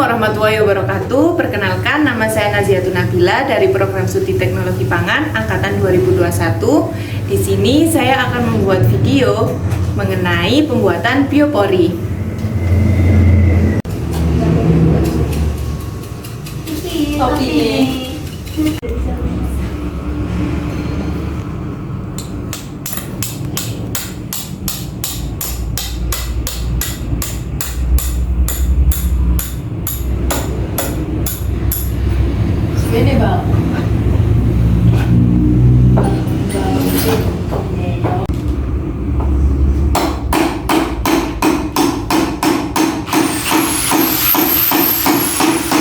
warahmatullahi wabarakatuh. Perkenalkan, nama saya Naziatun Nabila dari Program Studi Teknologi Pangan Angkatan 2021. Di sini saya akan membuat video mengenai pembuatan biopori. Ini Bang.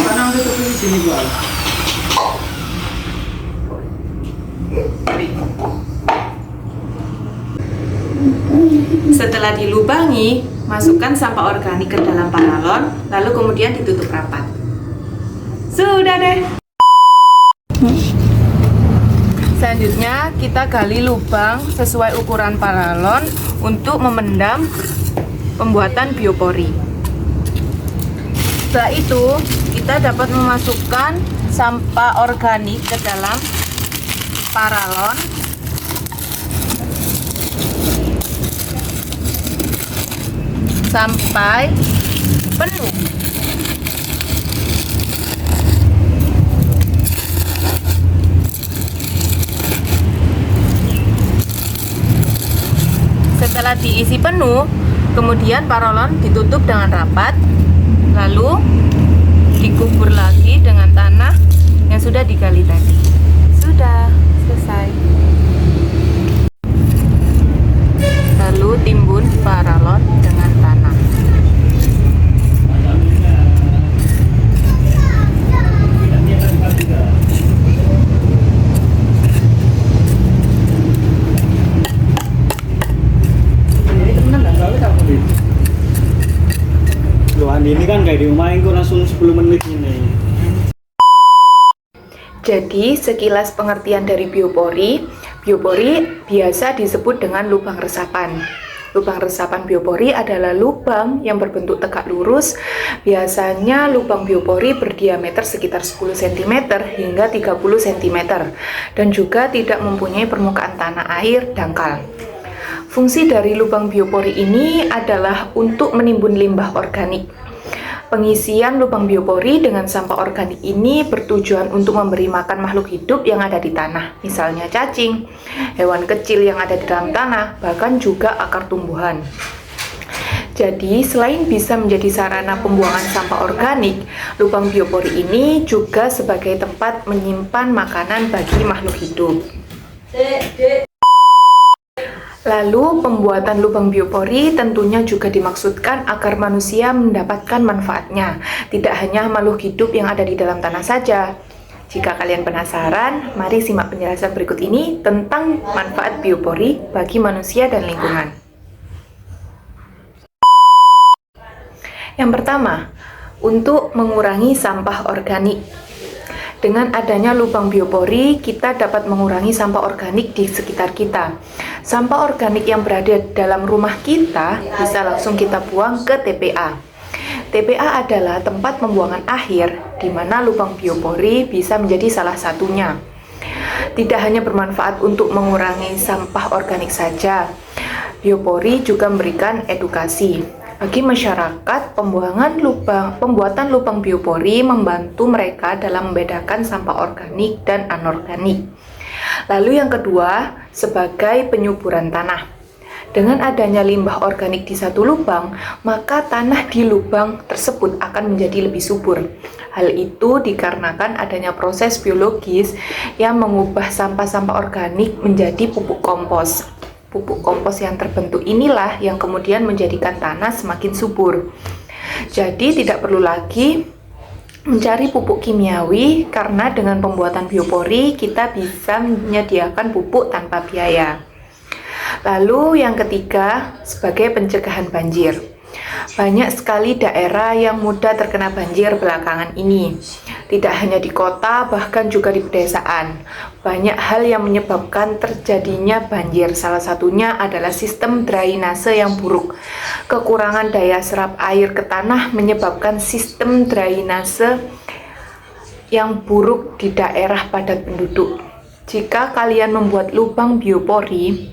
Tanang itu di sini Bang. Setelah dilubangi, masukkan sampah organik ke dalam paralon, lalu kemudian ditutup rapat. Sudah deh. Selanjutnya kita gali lubang sesuai ukuran paralon untuk memendam pembuatan biopori. Setelah itu kita dapat memasukkan sampah organik ke dalam paralon sampai penuh. Setelah diisi penuh, kemudian paralon ditutup dengan rapat, lalu dikubur lagi dengan tanah yang sudah digali tadi. Sudah selesai. Lalu timbun paralon dengan tanah. Ini kan kayak di rumah itu langsung 10 menit ini. Jadi sekilas pengertian dari biopori, biopori biasa disebut dengan lubang resapan. Lubang resapan biopori adalah lubang yang berbentuk tegak lurus. Biasanya lubang biopori berdiameter sekitar 10 cm hingga 30 cm dan juga tidak mempunyai permukaan tanah air dangkal. Fungsi dari lubang biopori ini adalah untuk menimbun limbah organik. Pengisian lubang biopori dengan sampah organik ini bertujuan untuk memberi makan makhluk hidup yang ada di tanah, misalnya cacing, hewan kecil yang ada di dalam tanah, bahkan juga akar tumbuhan. Jadi, selain bisa menjadi sarana pembuangan sampah organik, lubang biopori ini juga sebagai tempat menyimpan makanan bagi makhluk hidup. Lalu, pembuatan lubang biopori tentunya juga dimaksudkan agar manusia mendapatkan manfaatnya, tidak hanya makhluk hidup yang ada di dalam tanah saja. Jika kalian penasaran, mari simak penjelasan berikut ini tentang manfaat biopori bagi manusia dan lingkungan. Yang pertama, untuk mengurangi sampah organik. Dengan adanya lubang biopori, kita dapat mengurangi sampah organik di sekitar kita. Sampah organik yang berada dalam rumah kita bisa langsung kita buang ke TPA. TPA adalah tempat pembuangan akhir, di mana lubang biopori bisa menjadi salah satunya. Tidak hanya bermanfaat untuk mengurangi sampah organik saja, biopori juga memberikan edukasi. Bagi masyarakat, pembuatan lubang biopori membantu mereka dalam membedakan sampah organik dan anorganik. Lalu yang kedua, sebagai penyuburan tanah. Dengan adanya limbah organik di satu lubang, maka tanah di lubang tersebut akan menjadi lebih subur. Hal itu dikarenakan adanya proses biologis yang mengubah sampah-sampah organik menjadi pupuk kompos. Pupuk kompos yang terbentuk inilah yang kemudian menjadikan tanah semakin subur. Jadi tidak perlu lagi mencari pupuk kimiawi karena dengan pembuatan biopori kita bisa menyediakan pupuk tanpa biaya. Lalu yang ketiga, sebagai pencegahan banjir. Banyak sekali daerah yang mudah terkena banjir belakangan ini. Tidak hanya di kota, bahkan juga di pedesaan. Banyak hal yang menyebabkan terjadinya banjir. Salah satunya adalah sistem drainase yang buruk. Kekurangan daya serap air ke tanah menyebabkan sistem drainase yang buruk di daerah padat penduduk. Jika kalian membuat lubang biopori,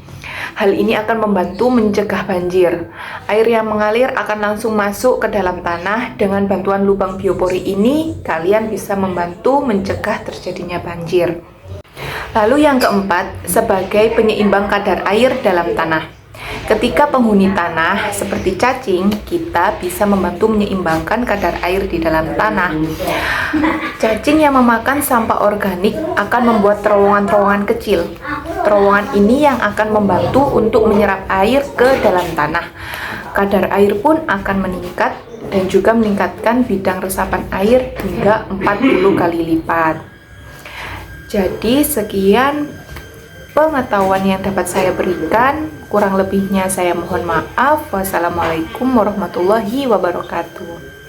hal ini akan membantu mencegah banjir. Air yang mengalir akan langsung masuk ke dalam tanah. Dengan bantuan lubang biopori ini, kalian bisa membantu mencegah terjadinya banjir. Lalu yang keempat, sebagai penyeimbang kadar air dalam tanah. Ketika penghuni tanah seperti cacing, kita bisa membantu menyeimbangkan kadar air di dalam tanah. Cacing yang memakan sampah organik akan membuat terowongan-terowongan kecil. Terowongan ini yang akan membantu untuk menyerap air ke dalam tanah. Kadar air pun akan meningkat dan juga meningkatkan bidang resapan air hingga 40 kali lipat. Jadi sekian pengetahuan yang dapat saya berikan. Kurang lebihnya saya mohon maaf. Wassalamualaikum warahmatullahi wabarakatuh.